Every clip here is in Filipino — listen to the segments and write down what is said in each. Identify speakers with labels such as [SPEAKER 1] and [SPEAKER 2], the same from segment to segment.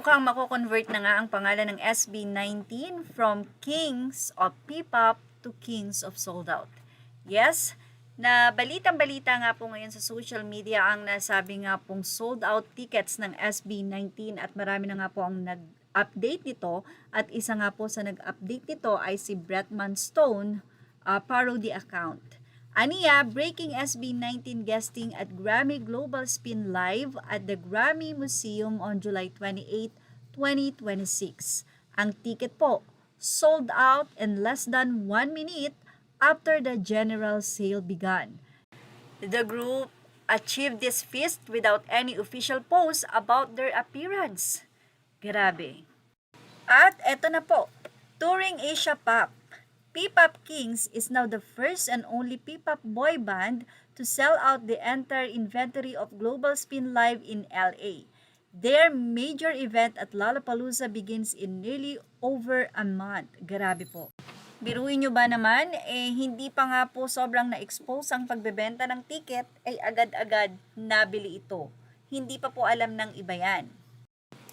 [SPEAKER 1] Mukhang mako-convert na nga ang pangalan ng SB19 from Kings of P-pop to Kings of Sold Out. Yes, na balitang-balita nga po ngayon sa social media ang nasabi nga pong sold out tickets ng SB19 at marami na nga po ang nag-update nito at isa nga po sa nag-update nito ay si Bretman Stone parody account. Aniya, breaking SB19 guesting at Grammy Global Spin Live at the Grammy Museum on July 28, 2026. Ang ticket po, sold out in less than 1 minute after the general sale began. The group achieved this feat without any official post about their appearance. Grabe. At eto na po, touring Asia Pop. P-pop Kings is now the first and only P-pop boy band to sell out the entire inventory of Global Spin Live in LA. Their major event at Lollapalooza begins in nearly over a month. Grabe po. Biruin nyo ba naman, hindi pa nga po sobrang na-expose ang pagbebenta ng ticket, ay agad-agad nabili ito. Hindi pa po alam ng iba yan.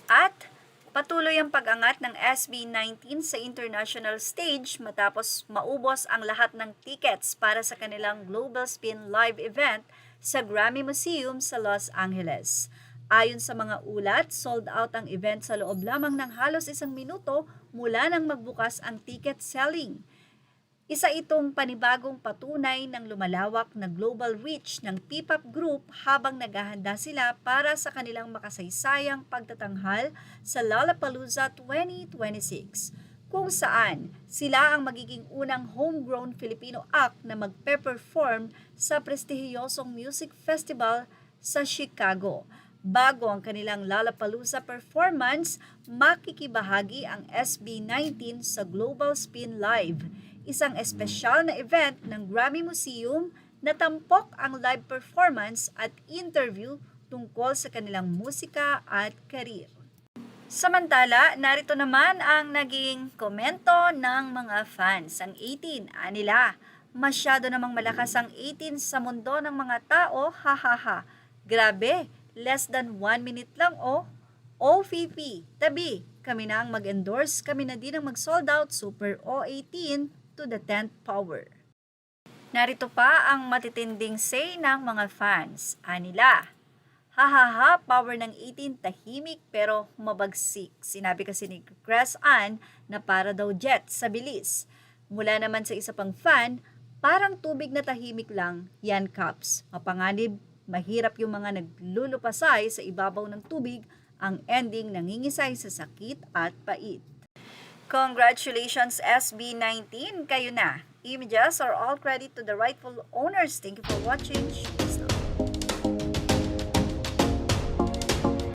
[SPEAKER 1] At patuloy ang pag-angat ng SB19 sa international stage matapos maubos ang lahat ng tickets para sa kanilang Global Spin Live event sa Grammy Museum sa Los Angeles. Ayon sa mga ulat, sold out ang event sa loob lamang ng halos 1 minuto mula nang magbukas ang ticket selling. Isa itong panibagong patunay ng lumalawak na global reach ng P-pop group habang naghahanda sila para sa kanilang makasaysayang pagtatanghal sa Lollapalooza 2026, kung saan sila ang magiging unang homegrown Filipino act na magpe-perform sa prestihiyosong music festival sa Chicago. Bago ang kanilang Lollapalooza performance, makikibahagi ang SB19 sa Global Spin Live, isang espesyal na event ng Grammy Museum na tampok ang live performance at interview tungkol sa kanilang musika at karir. Samantala, narito naman ang naging komento ng mga fans. Ang 18, anila, masyado namang malakas ang 18 sa mundo ng mga tao, hahaha. Grabe, less than 1 minute lang oh. OVP, tabi, kami na ang mag-endorse, kami na din ang mag-sold out, Super O18 to the 10th power. Narito pa ang matitinding say ng mga fans. Anila, hahaha, power ng 18 tahimik pero mabagsik. Sinabi kasi ni Chris Ann na para daw jet sa bilis. Mula naman sa isa pang fan, parang tubig na tahimik lang, yan Caps. Mapanganib, mahirap yung mga naglulupasay sa ibabaw ng tubig, ang ending nangingisay sa sakit at pait. Congratulations SB19, kayo na. Images are all credit to the rightful owners. Thank you for watching. Peace out.